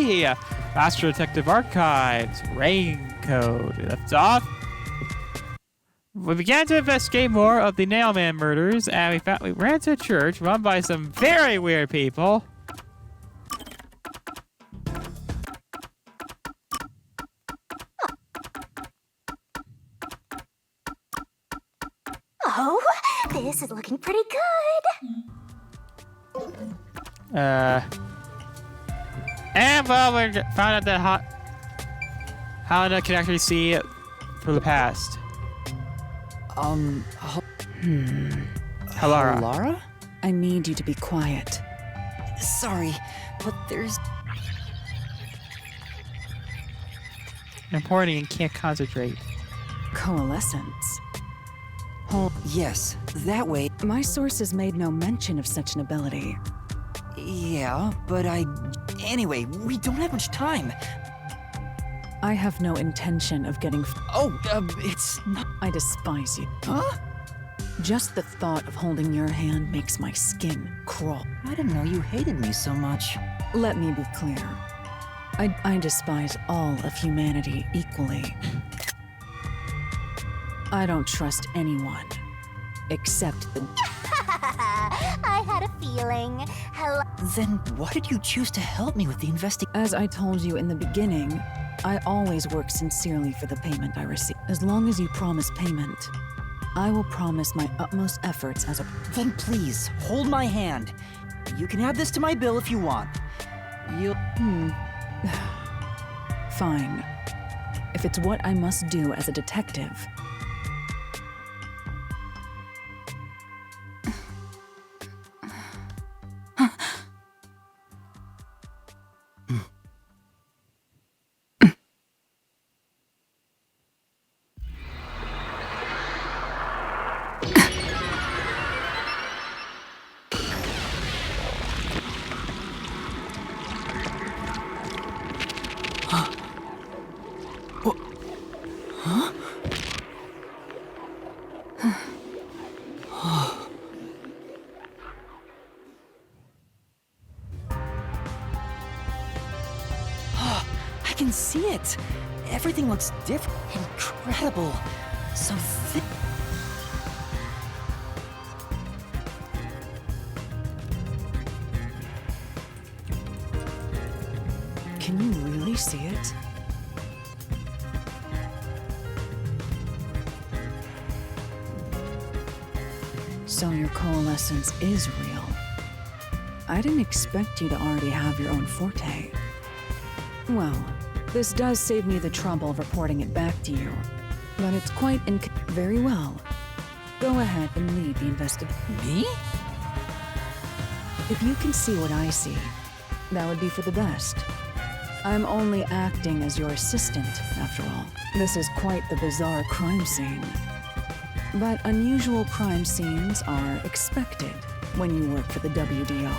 see. Master Detective Archives. Raincoat. Left off. We began to investigate more of the Nailman murders, and we ran to a church run by some very weird people. Oh, this is looking pretty good. And well, we found out that Helena can actually see from the past. Halara. Lara? I need you to be quiet. Sorry, but there's... I'm pointing and can't concentrate. Coalescence. Yes, that way. My sources made no mention of such an ability. Yeah, but Anyway, we don't have much time. I have no intention of getting It's not... I despise you. Huh? Just the thought of holding your hand makes my skin crawl. I didn't know you hated me so much. Let me be clear. I despise all of humanity equally. I don't trust anyone, except the... I had a feeling. Hello. Then why did you choose to help me with the investigation? As I told you in the beginning, I always work sincerely for the payment I receive. As long as you promise payment, I will promise my utmost efforts as a... Then please, hold my hand. You can add this to my bill if you want. Fine. If it's what I must do as a detective. I can see it. Everything looks different. Incredible. So thick. Can you really see it? So your coalescence is real. I didn't expect you to already have your own forte. Well, this does save me the trouble of reporting it back to you. But it's quite very well. Go ahead and lead the investigation. Me? If you can see what I see, that would be for the best. I'm only acting as your assistant, after all. This is quite the bizarre crime scene. But unusual crime scenes are expected when you work for the WDO.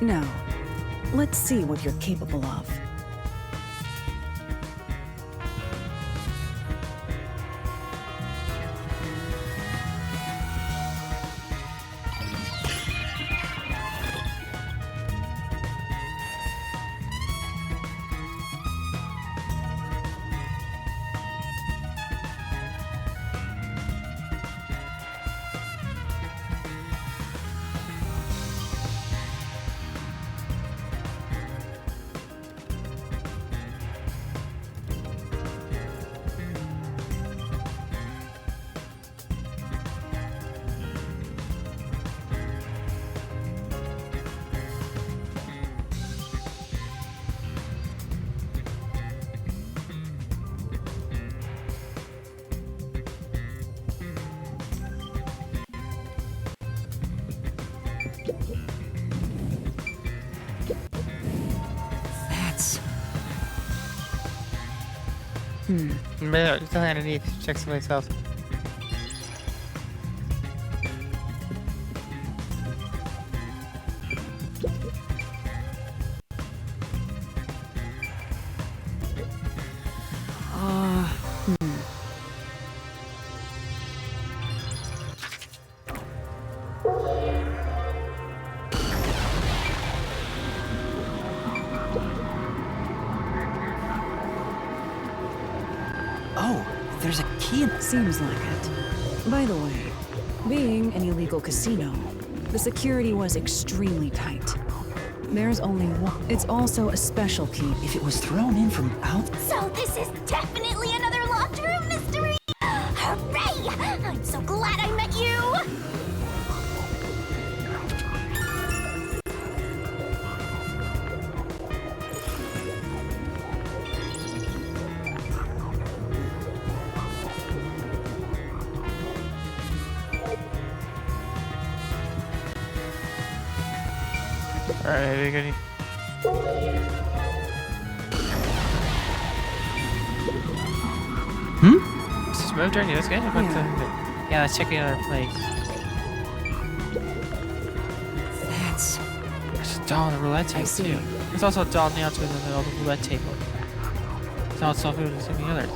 Now, let's see what you're capable of. That's... Man, just underneath. Check somebody's else. Oh, there's a key in... Seems like it. By the way, being an illegal casino, the security was extremely tight. There's only one. It's also a special key. If it was thrown in from out... So this is definitely another locked room mystery! Hooray! I'm so glad I met you! Alright, we gonna... Let's just move during this game. Yeah, let's check the other place. That's... There's a doll on the roulette table too. There's also a doll nailed to the middle of the roulette table. It's not self-food as any others.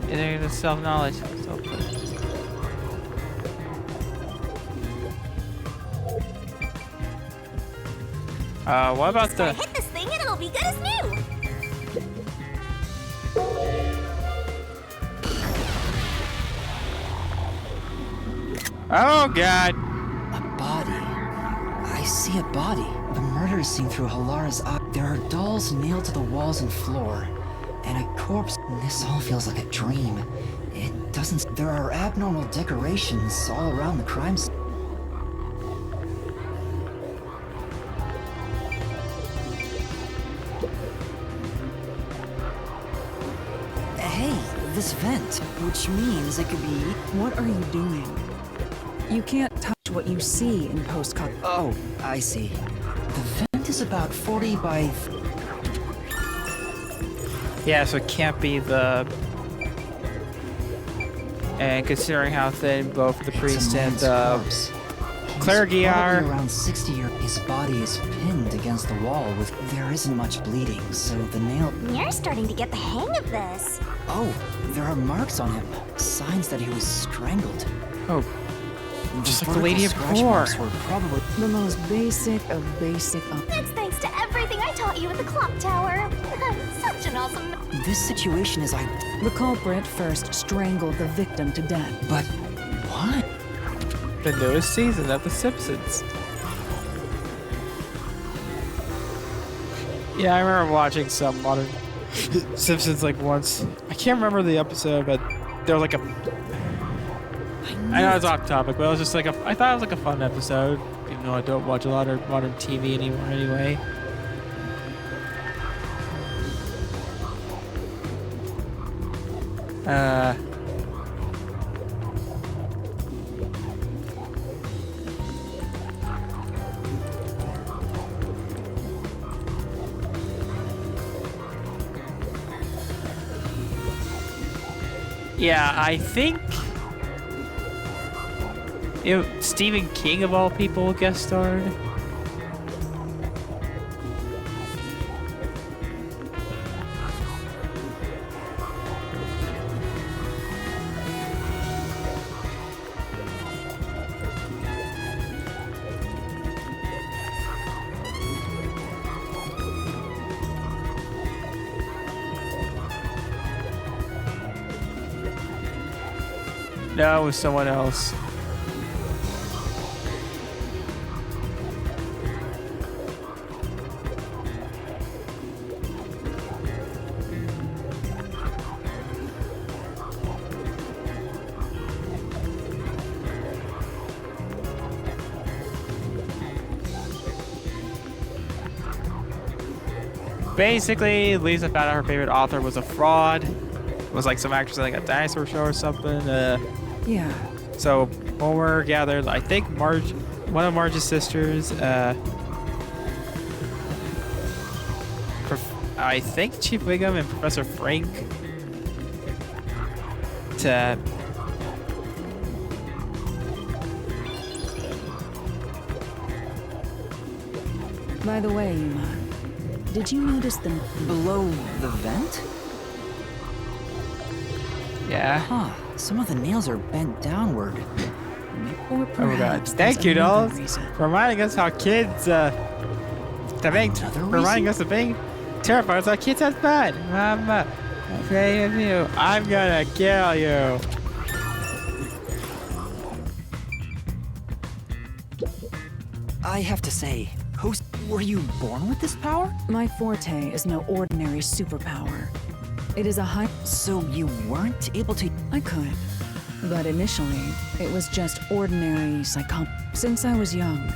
It's self-knowledge. What about the... Hit this thing and it'll be good as new! Oh, God! a body. I see a body. The murder is seen through Halara's eye. There are dolls nailed to the walls and floor. And a corpse. This all feels like a dream. It doesn't... There are abnormal decorations all around the crime scene. Hey, this vent, which means it could be... What are you doing? You can't touch what you see in postcard. Oh, I see. The vent is about 40 by... Yeah, so it can't be the... And considering how thin both the priest and the clergy are... Around 60 years, his body is pinned against the wall with... There isn't much bleeding, so the nail... You're starting to get the hang of this. Oh, there are marks on him. Signs that he was strangled. Oh, just like the vertical lady of scratch Core. marks were probably... The most basic of basic of... That's thanks to everything I taught you at the clock tower. Such an awesome... This situation is The culprit first strangled the victim to death. But... what? The newest season of The Simpsons. Yeah, I remember watching some modern Simpsons like once. I can't remember the episode, but there was like a... I know it's off topic, but it was just like I thought it was like a fun episode, even though I don't watch a lot of modern TV anymore anyway. Yeah, I think Stephen King of all people guest starred. No, it was someone else. Basically, Lisa found out her favorite author was a fraud. It was like some actress in like a dinosaur show or something. Yeah. So Homer gathered, I think one of Marge's sisters, I think Chief Wiggum and Professor Frank to By the way, Yuma, did you notice the Below the vent? yeah. Huh. Some of the nails are bent downward. or Oh my god. perhaps Thank there's you, another dolls, reason. for reminding us how kids Another reminding us of being terrified. So kids have fun. I'm afraid of you. I'm gonna kill you. I have to say, Host, were you born with this power? My forte is no ordinary superpower. It is a high. So you weren't able to... I could. But initially, it was just ordinary Since I was young,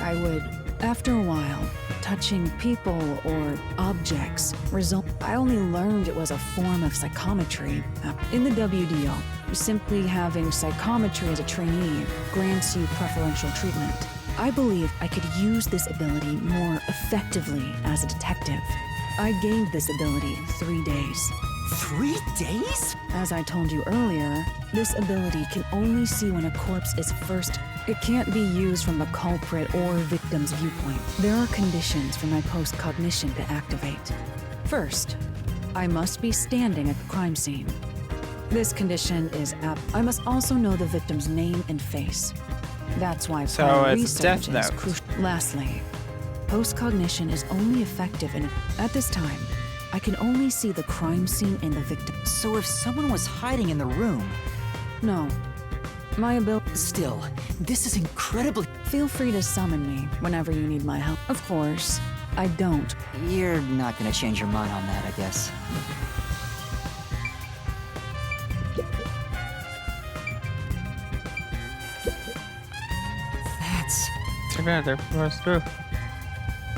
I would, after a while, touching people or objects I only learned it was a form of psychometry. In the WDO, simply having psychometry as a trainee grants you preferential treatment. I believe I could use this ability more effectively as a detective. I gained this ability 3 days. 3 days? As I told you earlier, this ability can only see when a corpse is first. It can't be used from the culprit or victim's viewpoint. There are conditions for my post-cognition to activate. First, I must be standing at the crime scene. This condition is I must also know the victim's name and face. That's why So prior it's Death research is Note. crucial. Lastly, post-cognition is only effective at this time. I can only see the crime scene and the victim. So if someone was hiding in the room... No. My ability. Still, this is incredibly... Feel free to summon me whenever you need my help. Of course, I don't. You're not gonna change your mind on that, I guess. That's... Check out there. Force through.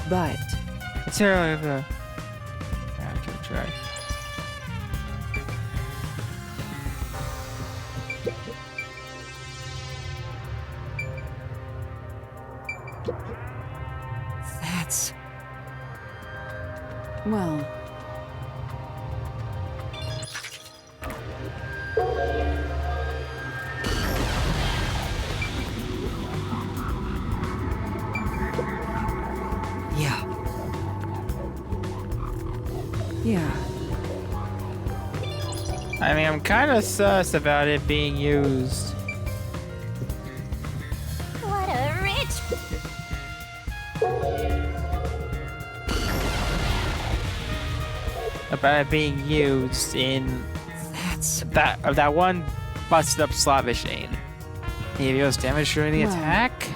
But It's early of the. Yeah, give it a try. That's... well, yeah. yeah. I mean, I'm kind of sus about it being used. What a rich. About it being used in That's... that one busted up slot machine. He deals damage during the Wow. attack.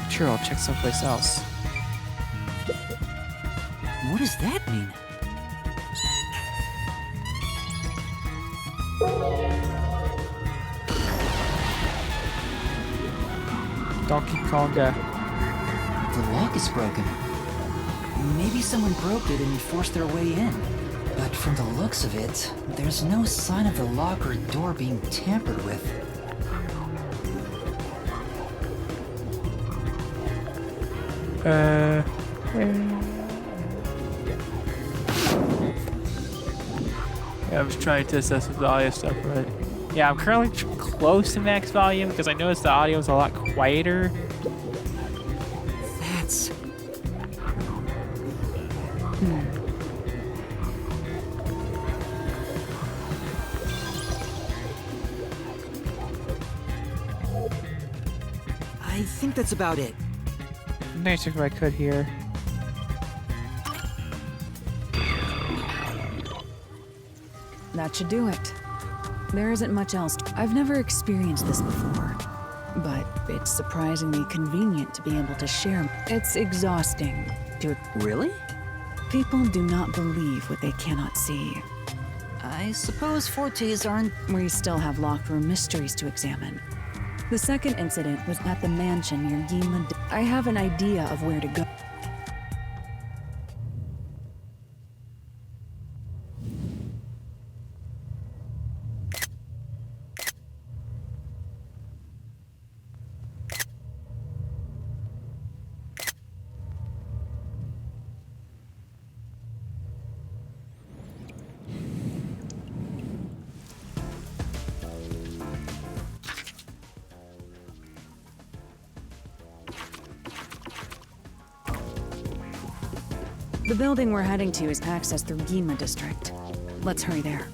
Sure, I'll check someplace else. What does that mean? Donkey Konga. The lock is broken. Maybe someone broke it and forced their way in. But from the looks of it, there's no sign of the lock or door being tampered with. Yeah, I was trying to assess the audio stuff, but yeah, I'm currently close to max volume because I noticed the audio is a lot quieter. That's... I think that's about it. Nice if I could here. That should do it. There isn't much else. I've never experienced this before, but it's surprisingly convenient to be able to share. It's exhausting to. Really? People do not believe what they cannot see. I suppose fortes aren't... We still have locked room mysteries to examine. The second incident was at the mansion near Yinland. I have an idea of where to go. The building we're heading to is accessed through Gima District. Let's hurry there.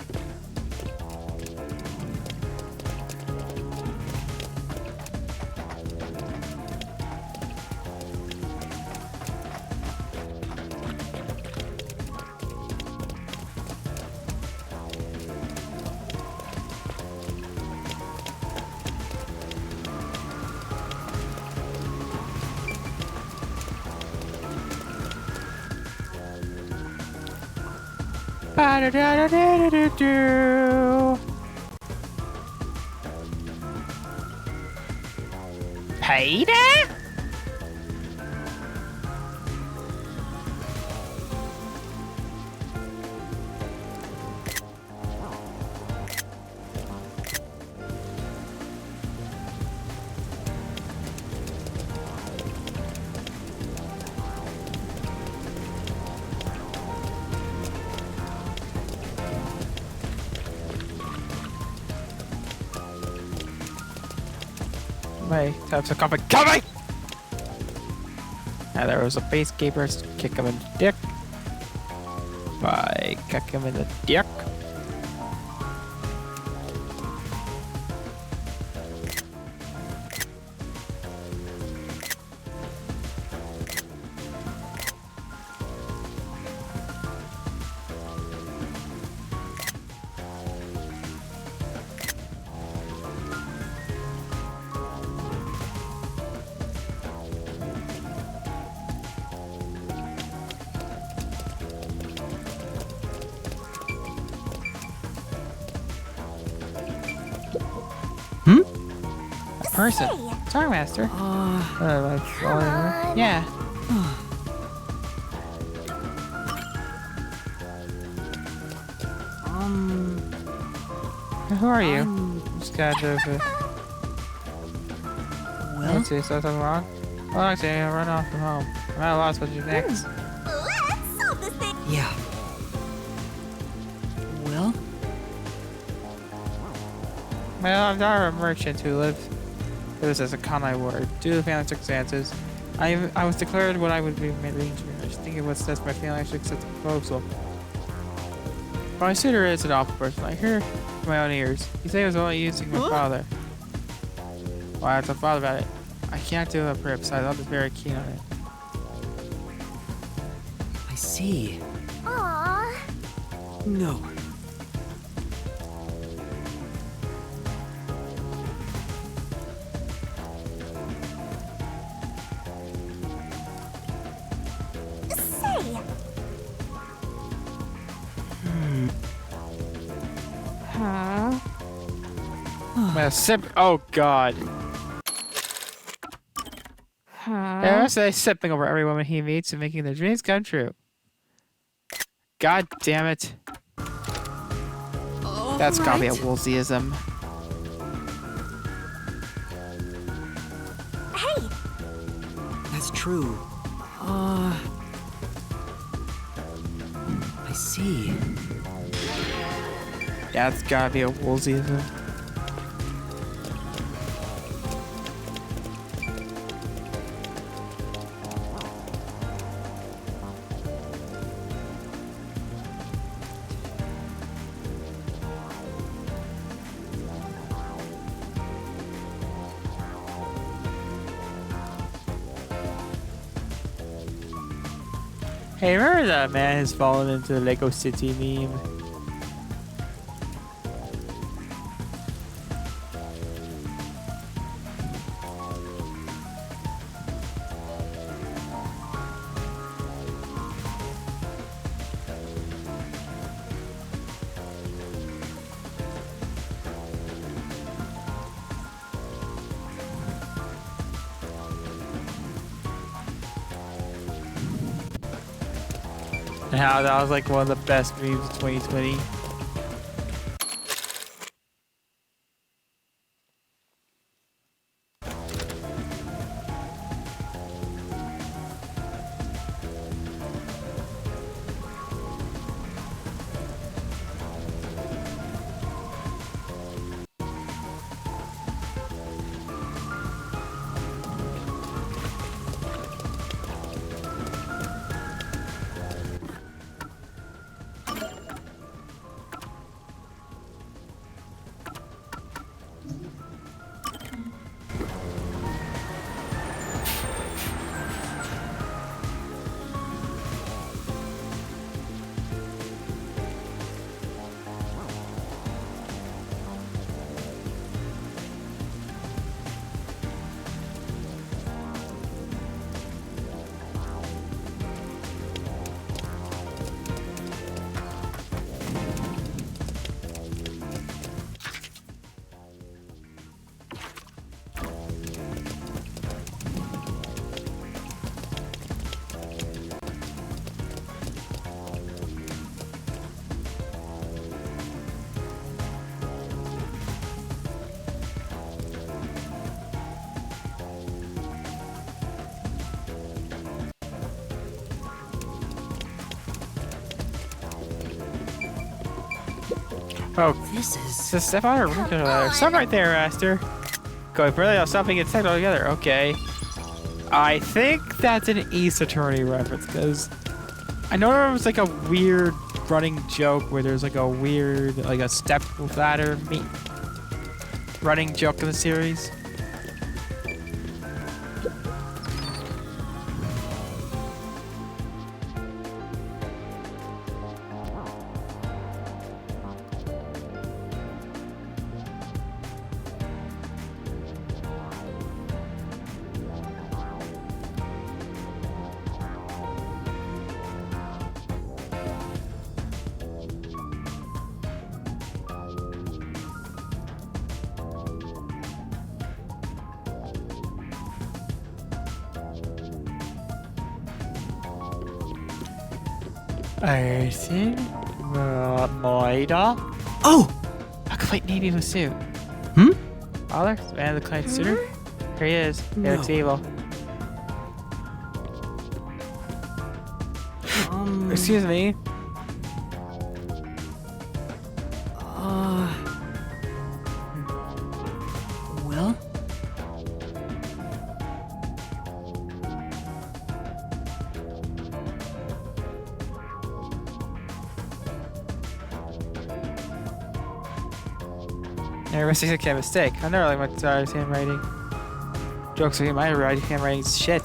Ba-da-da-da-da-da-da-do. Payday? My types of coming. Now there was a base gamer, kick him in the dick. By kick him in the dick. Person. Sorry, Master. Yeah. Who are you? Just got over. Well, Let's see, something wrong? Well, actually, I run off from home. I'm at a loss what to do next. Let's solve this thing. yeah. Well, Well, I'm not a merchant who lives as a Kanai ward. Due to family circumstances, I was declared what I would be made engineer. I was thinking what's best my family actually accept the proposal. My suitor is an awful person. I hear from my own ears. He said he was only using my father. Well, I have to thought about it. I can't do it for it, besides I'm just very keen on it. I see. Aww. No. Say, I'm gonna sip. Oh God. Yeah, I sipping over every woman he meets and making their dreams come true. God damn it. That's gotta be a Woolseyism. hey, That's true. I see. Yeah, it's gotta be a Woolseyism. Hey, remember that man has fallen into the Lego City meme? And how that was like one of the best memes of 2020. Oh, This is... just step on her window ladder. Stop right there, Master. Going further, I'll stop being insect altogether. Okay. I think that's an Ace Attorney reference, because I know there was like a weird running joke where there's like a weird, like a step ladder running joke in the series. I see. Moida? Oh! A complete Navy with suit. Hmm? Father? Man of the client sooner? Here he is. He looks evil. Excuse me. Well? Never mistakes a mistake. I never like my daughter's handwriting. Jokes are my handwriting's shit.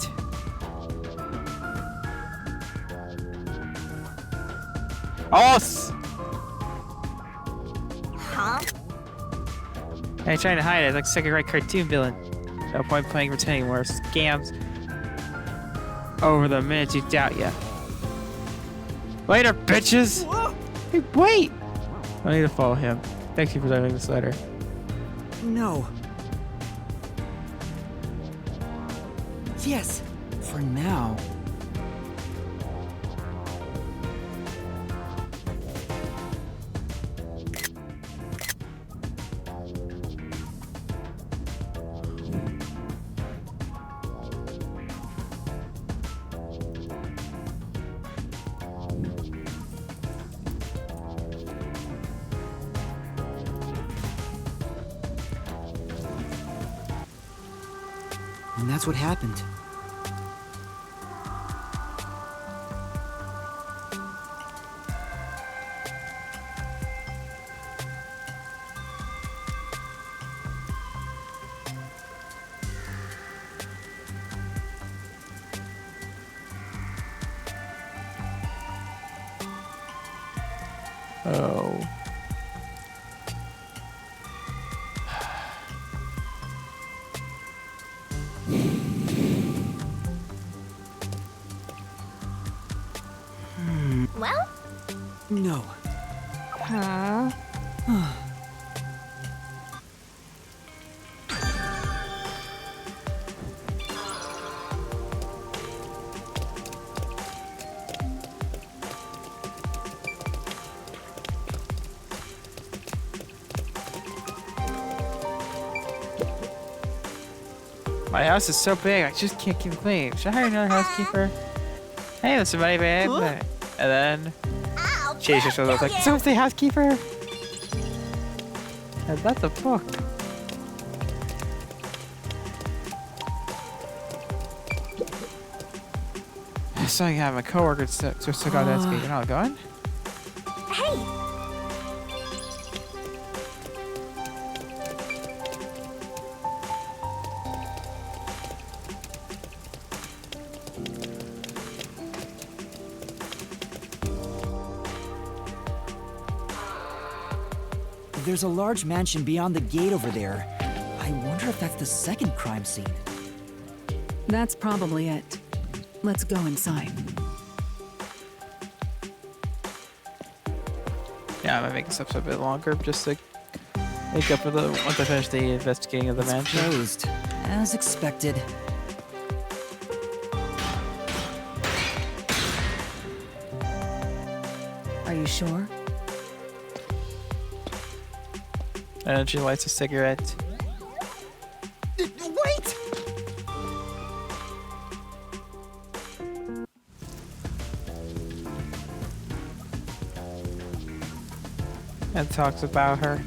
Oh! Huh? I ain't trying to hide it. It's like a second-rate cartoon villain. No point playing pretending more scams over the minute you doubt ya. Later, bitches! Hey, wait! I need to follow him. Thank you for leaving this letter. No. Yes. For now. And that's what happened. Oh. Well? No. Huh? My house is so big, I just can't keep it clean. Should I hire another housekeeper? Hey, there's somebody, babe. And then I'll Chase just was like, kill someone say housekeeper? And that's a book. So I have my coworker just took out that speaking. Oh, going? Hey! There's a large mansion beyond the gate over there. I wonder if that's the second crime scene. That's probably it. Let's go inside. Yeah, I'm gonna make this episode a bit longer just to make up for the once I finish the investigating of the It's mansion. closed, as expected. Are you sure? And she lights a cigarette. Wait! and talks about her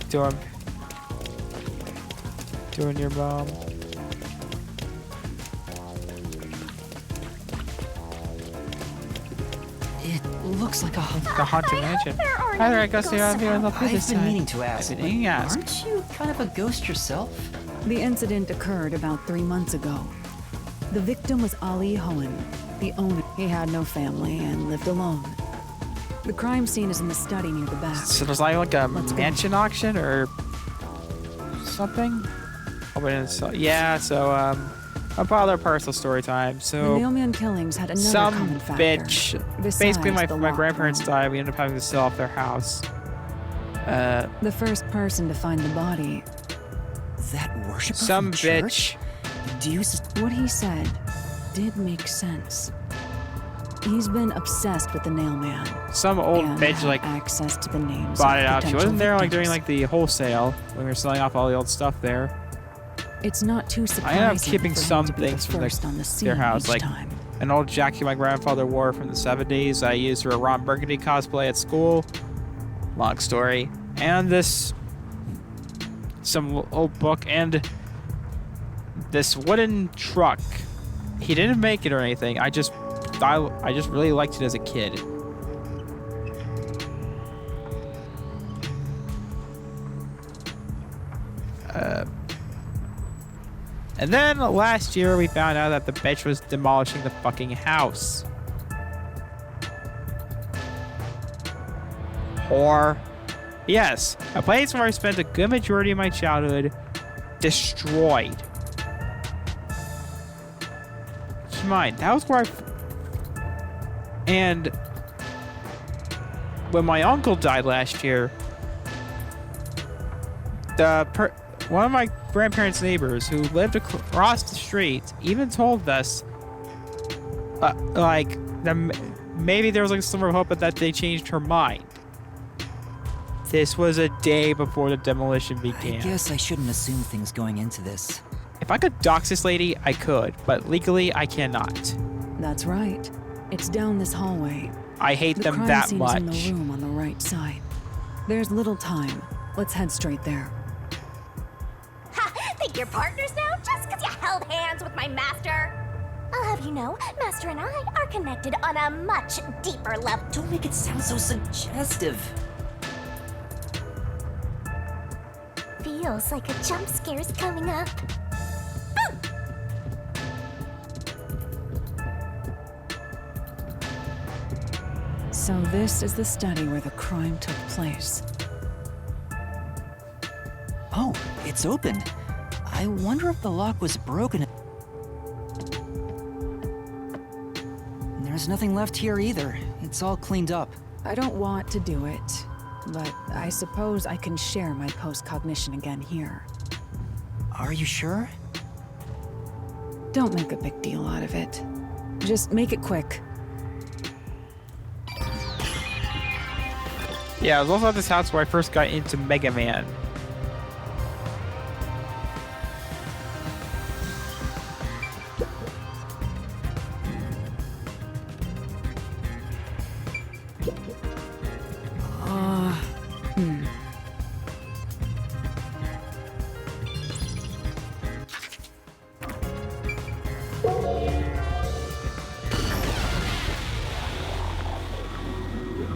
doing your mom. It looks like a haunted mansion. There are Hi there, no I guess you're ghosts out here on the around. other I've been side. meaning to ask. I've been meaning to ask. Aren't you kind of a ghost yourself? The incident occurred about 3 months ago. The victim was Ali Hohen, the owner. He had no family and lived alone. The crime scene is in the study near the back. So there's like a Let's go. mansion auction or something? Oh, but it's, yeah, so, a part of their personal story time. The So, mailman killings had another some common factor. bitch, besides basically my the grandparents lockdown. died. We ended up having to sell off their house. The first person to find the body, That worshiper Some from church? bitch. Do you what he said did make sense. He's been obsessed with the nailman. Some old and bitch, had like, access to the names bought of it out. She potential wasn't there, like, during, victims. like, the wholesale when we were selling off all the old stuff there. It's not too I surprising ended up keeping for him some to be things the from first on the scene their house, each like time. an old jacket my grandfather wore from the 70s I used for a Ron Burgundy cosplay at school. Long story. And some old book, and this wooden truck. He didn't make it or anything. I just really liked it as a kid. And then last year we found out that the bitch was demolishing the fucking house. Whore. Yes, a place where I spent a good majority of my childhood destroyed. Keep in mind, that was where and when my uncle died last year, one of my grandparents' neighbors who lived across the street even told us, like, that maybe there was like some hope that they changed her mind. This was a day before the demolition began. I guess I shouldn't assume things going into this. If I could dox this lady, I could, but legally I cannot. That's right. It's down this hallway. I hate The them crime that scene much. is in the room on the right side. There's little time. Let's head straight there. Ha! Think you're partners now just because you held hands with my master? I'll have you know, Master and I are connected on a much deeper level. Don't make it sound so suggestive. Feels like a jump scare's coming up. So this is the study where the crime took place. Oh, it's open. I wonder if the lock was broken. There's nothing left here either. It's all cleaned up. I don't want to do it, but I suppose I can share my post-cognition again here. Are you sure? Don't make a big deal out of it. Just make it quick. Yeah, I was also at this house where I first got into Mega Man.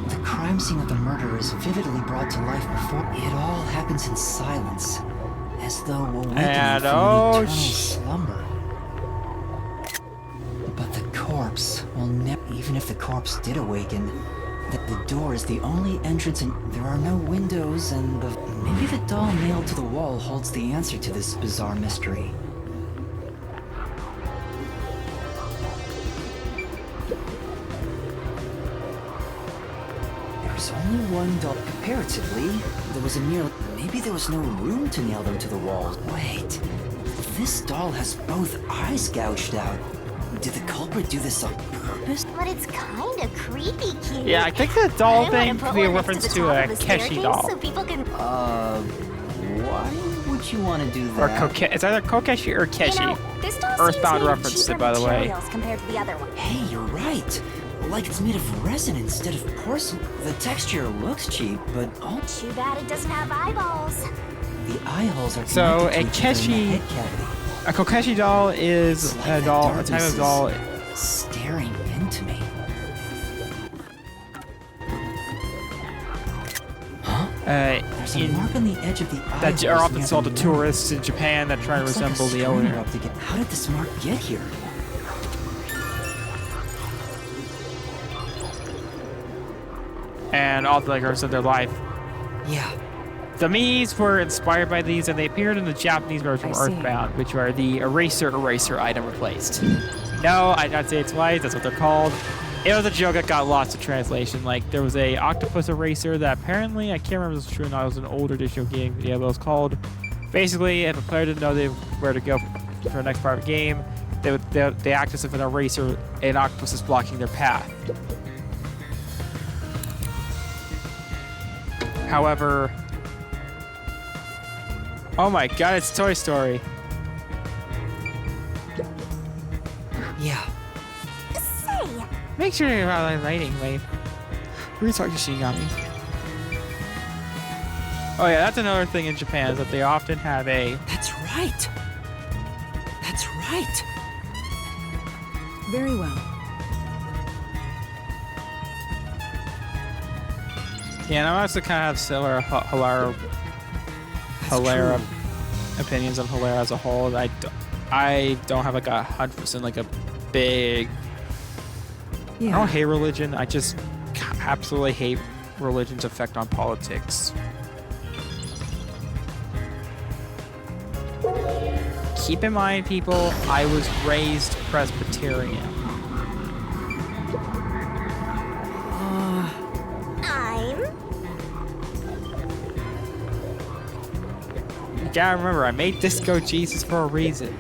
The crime scene of the murder is vividly brought to life before. It all happens in silence, as though awakening And from oh, an eternal slumber. But the corpse will never. Even if the corpse did awaken, the door is the only entrance, and there are no windows. And maybe the doll nailed to the wall holds the answer to this bizarre mystery. There's only one doll. Comparatively, there was a near. Maybe there was no room to nail them to the wall. Wait, this doll has both eyes gouged out. Did the culprit do this on purpose? But it's kind of creepy cute. Yeah, I think the doll I thing wanna could put be a one next reference the to top a of the Keshi staircase doll. So people can. Why would you want to do Or that? it's either Kokeshi or Keshi. You know, this doll Earthbound seems made reference, cheaper by the way. materials compared to the other one. Hey, you're right. like it's made of resin instead of porcelain. The texture looks cheap, but all Too bad it doesn't have eyeballs. the eye holes are So, connected to each other in the Keshi- head cavity. A Kokeshi doll is It's like a that doll, a type darkness of doll. is staring into me. There's a In, mark on the edge of the eye that are holes often near sold to the nose. tourists in Japan that try to Looks like a resemble the string owner. rubbed together. How did this mark get here? And all the records of their life. Yeah. The Miis were inspired by these, and they appeared in the Japanese version of I see. Earthbound, which are the eraser item replaced. No, I'd not say it twice. That's what they're called. It was a joke that got lost in translation. Like, there was a octopus eraser that apparently, I can't remember if it was true or not, it was an older edition of game video, but it was called, basically, if a player didn't know where to go for the next part of the game, they act as if an eraser, an octopus is blocking their path. However, oh my god, it's Toy Story. Yeah. Say, Make sure you're not lighting, wait. Retard Shinigami. Oh yeah, that's another thing in Japan, is that they often have a... That's right. That's right. Very well. Yeah, and I also kind of have similar Hilara That's true. opinions on Hilara as a whole. I don't have like 100% like a big... I Yeah. don't hate religion, I just absolutely hate religion's effect on politics. Keep in mind, people, I was raised Presbyterian. I'm... You gotta remember, I made Disco Jesus for a reason.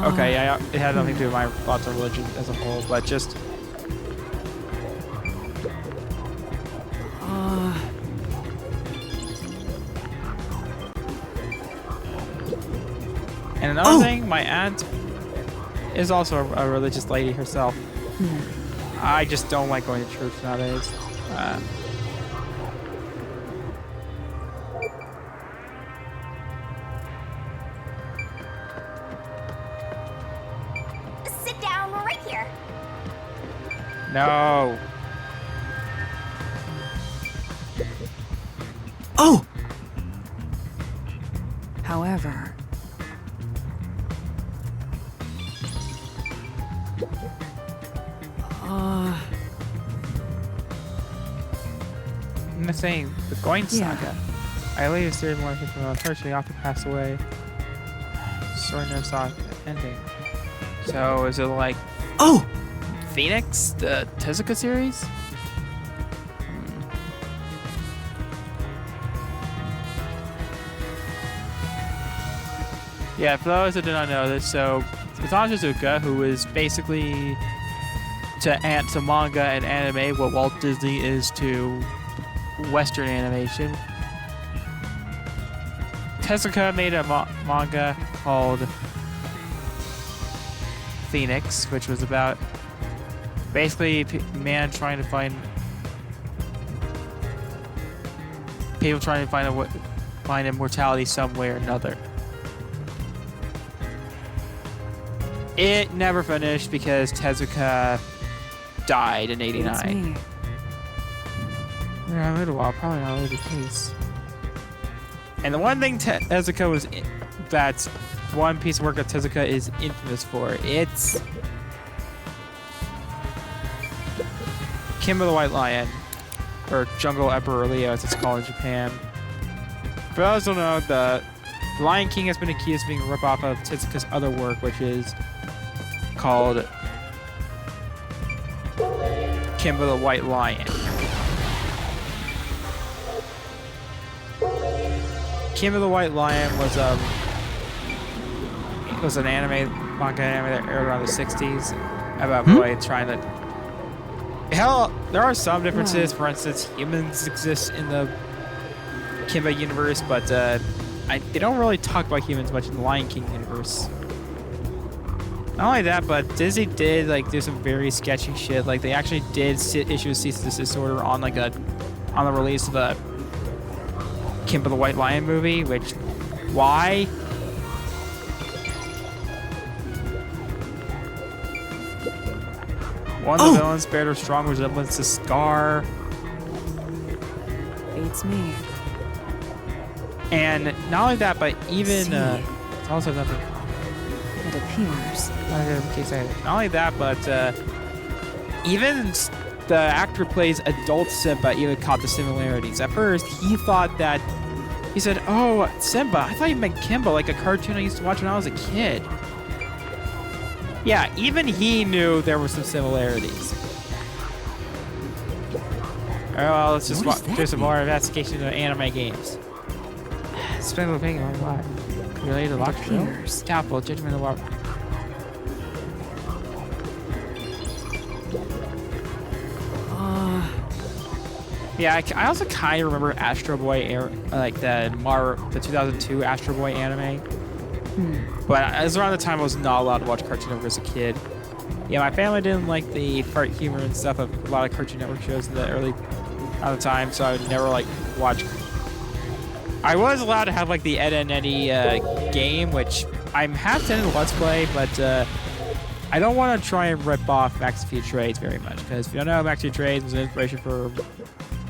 Okay, yeah, it had nothing to do with my thoughts on religion as a whole, but just... And another thing, my aunt is also a religious lady herself. I just don't like going to church nowadays. Sit down right here. No. Oh! However, I'm saying the Going Yeah. Saga. I later started more from unfortunately often passed away. Story never saw an ending. So is it like Oh! Phoenix, the Tezuka series? Yeah, for those that do not know this, so Osamu Tezuka, who is basically to manga and anime what Walt Disney is to Western animation. Tezuka made a manga called Phoenix, which was about basically man trying to find people trying to find immortality some way or another. It never finished because Tezuka died in it's '89. me. Yeah, a little while, probably not really the case. And the one thing Tezuka was that's one piece of work that Tezuka is infamous for, it's Kimba the White Lion, or Jungle Emperor Leo as it's called in Japan. For those who don't know, the Lion King has been accused of being a rip-off of Tezuka's other work, which is called Kimba the White Lion. Kimba the White Lion was an manga anime that aired around the 60s about a boy trying to... Hell, there are some differences. For instance, humans exist in the Kimba universe, but they don't really talk about humans much in the Lion King universe. Not only that, but Disney did like do some very sketchy shit. Like they actually did issue a cease and desist order on like on the release of the Kimba the White Lion movie. Which, why? One of the villains bared a strong resemblance to Scar. Beats me. And not only that, but even it's also nothing. It appears. Not only that, but even the actor who plays adult Simba even caught the similarities. At first, he thought that he said, "Oh, Simba! I thought you meant Kimba, like a cartoon I used to watch when I was a kid." Yeah, even he knew there were some similarities. Oh, well, let's just do some more investigation of anime games. Spend a thing on what? Related to Lock Show? Topple, Judgment of Lock. Yeah, I also kind of remember Astro Boy, like the 2002 Astro Boy anime. But it was around the time I was not allowed to watch Cartoon Network as a kid. Yeah, my family didn't like the fart humor and stuff of a lot of Cartoon Network shows in the early at the time, so I would never like watch. I was allowed to have like the Ed and Eddie game, which I'm half tempted to Let's Play, but I don't want to try and rip off Max Few Trades very much, because if you don't know, Max Few Trades was an inspiration for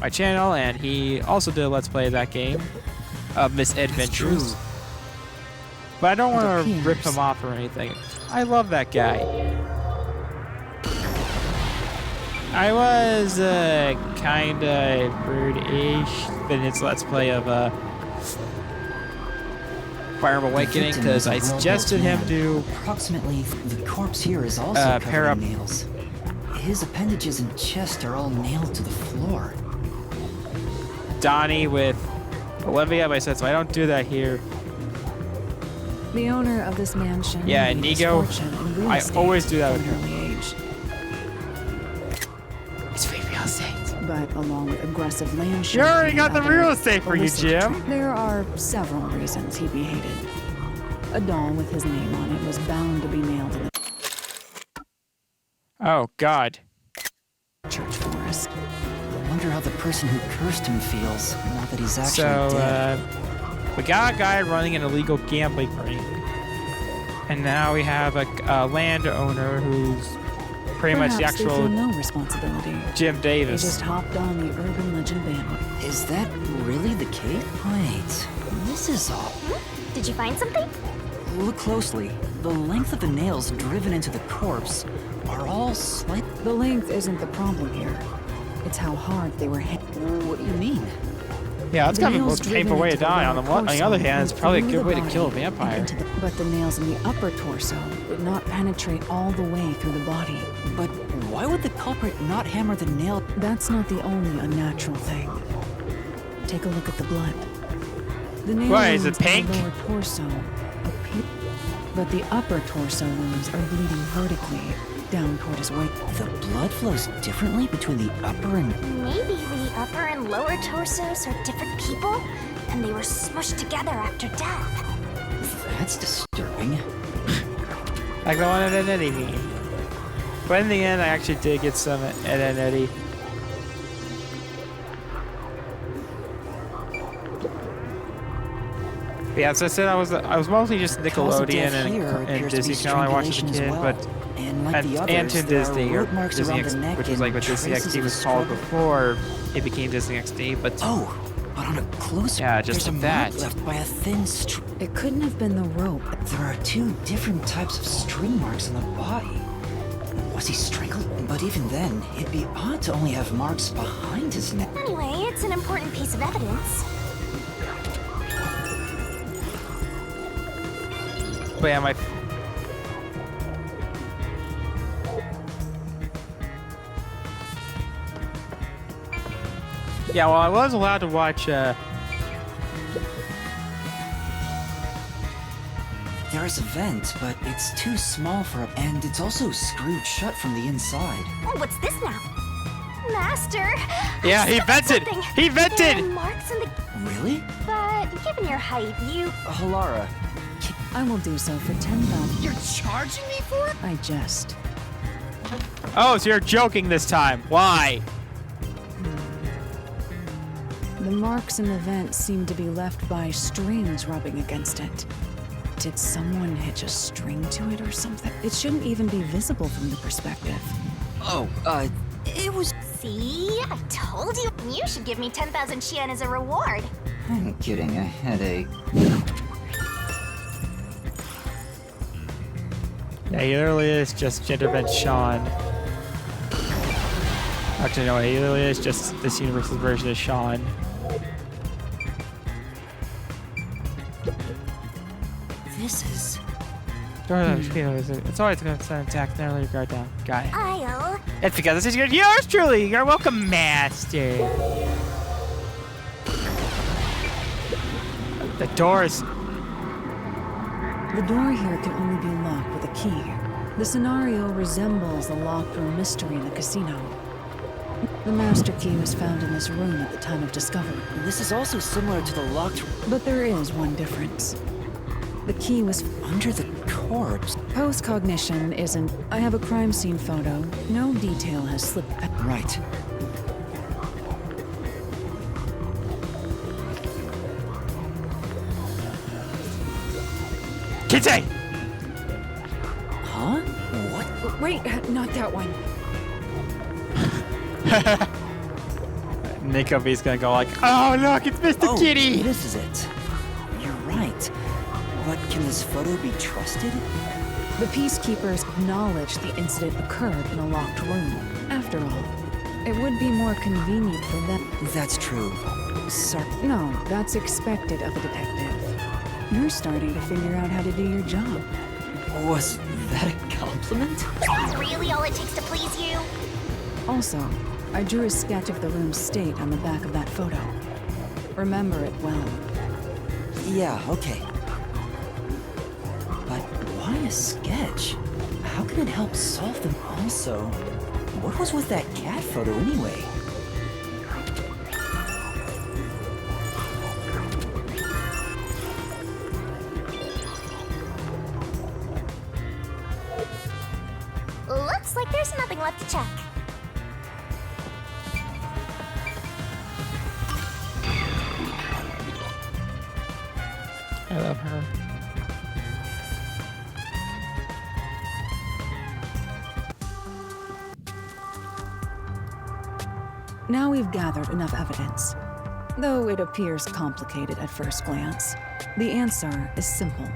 my channel, and he also did a Let's Play of that game, Misadventures. But I don't want to rip him off or anything. I love that guy. I was kind of rude-ish in its Let's Play of Fire Emblem Awakening, because I suggested him do approximately the corpse here is also covered in nails. His appendages and chest are all nailed to the floor. Donnie with Olivia, but I said, so I don't do that here. The owner of this mansion. Yeah, Inigo. I always do that with her. Early age. It's free real estate. But along with aggressive land You already got the real estate for you, Jim. There are several reasons he'd be hated. A doll with his name on it was bound to be nailed in the Oh, God. church forest. I wonder how the person who cursed him feels now that he's actually dead. We got a guy running an illegal gambling ring. And now we have a landowner who's pretty much the actual they feel no responsibility. Jim Davis. They just hopped on the urban legend bandwagon. Is that really the case? Wait, this is all. Did you find something? Look closely. The length of the nails driven into the corpse are all slight. The length isn't the problem here. It's how hard they were hit. What do you mean? Yeah, that's The kind of the nails most painful driven way to into the die. lower On the other torso hand, it's went probably a through good the way to body kill a and vampire. into but the nails in the upper torso did not penetrate all the way through the body. But why would the culprit not hammer the nail? That's not the only unnatural thing. Take a look at the blood. The nail Why, is wounds it pink? in the lower torso appear, but the upper torso wounds are bleeding vertically down toward his waist. The blood flows differently between the upper and... Maybe the upper and lower torsos are different people, and they were smushed together after death. That's disturbing. Like the one Ed and Eddie meme. But in the end, I actually did get some Ed and Eddie. Yeah, as I said, I was mostly just Nickelodeon and Disney Channel I watched as a kid, but And like the others, and to there Disney, are or root marks Disney around X, the neck which was like and what Disney traces XD of was a called struggle. before it became Disney XD. But Oh, but on a close Yeah, just there's like a mark that. left by a thin It couldn't have been the rope. There are two different types of string marks on the body. Was he strangled? But even then, it'd be odd to only have marks behind his neck. Anyway, it's an important piece of evidence. But yeah, my yeah, well, I was allowed to watch. There is a vent, but it's too small for a... And it's also screwed shut from the inside. Oh, what's this now? Master! Yeah, he vented! Something. He There vented! are marks in the... Really? But given your height, you... Halara, I will do so for 10,000. You're charging me for it? I jest. Oh, so you're joking this time. Why? The marks in the vent seem to be left by strings rubbing against it. Did someone hitch a string to it or something? It shouldn't even be visible from the perspective. Oh, it was... See? I told you. You should give me 10,000 Xian as a reward. I'm getting a headache. Yeah, he literally is just gender bent Sean. Actually, no, he literally is just this universe's version of Sean. This is... It's always going to send attack. Never let your guard down. Got it. I'll... It's because this is yours truly. You're welcome, Master. The doors. The door here can only be locked with a key. The scenario resembles the locked room mystery in the casino. The master key was found in this room at the time of discovery. This is also similar to the locked... But there is one difference. The key was under the corpse. post-cognition isn't... I have a crime scene photo. No detail has slipped... Right. Kitty! Huh? What? Wait, not that one. Nico B's gonna go like, oh look, it's Mr. Kitty! This is it. You're right. But can this photo be trusted? The peacekeepers acknowledged the incident occurred in a locked room. After all, it would be more convenient for them. That's true. Sorry. No, that's expected of a detective. You're starting to figure out how to do your job. Was that a compliment? Is that really all it takes to please you? Also, I drew a sketch of the room's state on the back of that photo. Remember it well. Yeah, okay. But why a sketch? How can it help solve them? Also, what was with that cat photo anyway? Looks like there's nothing left to check. I love her. Now we've gathered enough evidence. Though it appears complicated at first glance, the answer is simple.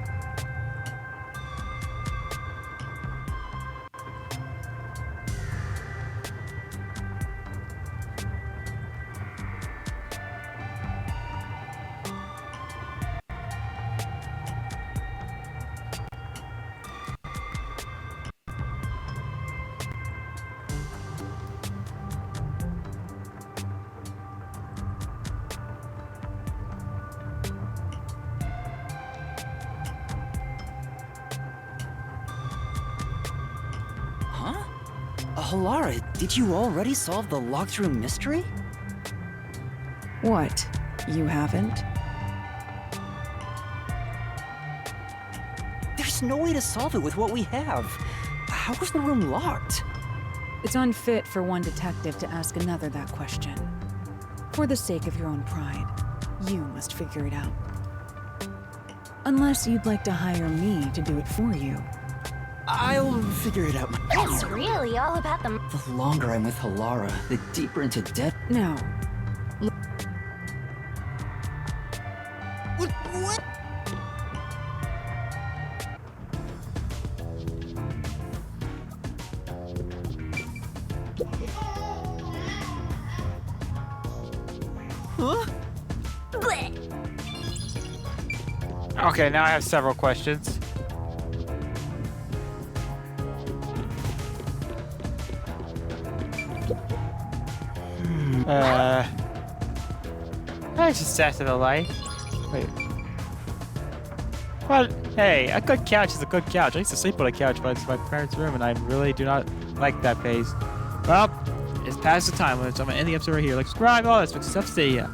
Huh? Halara, did you already solve the locked room mystery? What? You haven't? There's no way to solve it with what we have. How was the room locked? It's unfit for one detective to ask another that question. For the sake of your own pride, you must figure it out. Unless you'd like to hire me to do it for you. I'll figure it out. It's really all about the... The longer I'm with Halara, the deeper into debt. Now, What? Huh? Blech. Okay, now I have several questions. I just sat to the light. Wait. Well, hey, a good couch is a good couch. I used to sleep on a couch, but it's my parents' room, and I really do not like that pace. Well, it's past the time limit, so I'm gonna end the episode right here. Like, subscribe, all that stuff. See ya.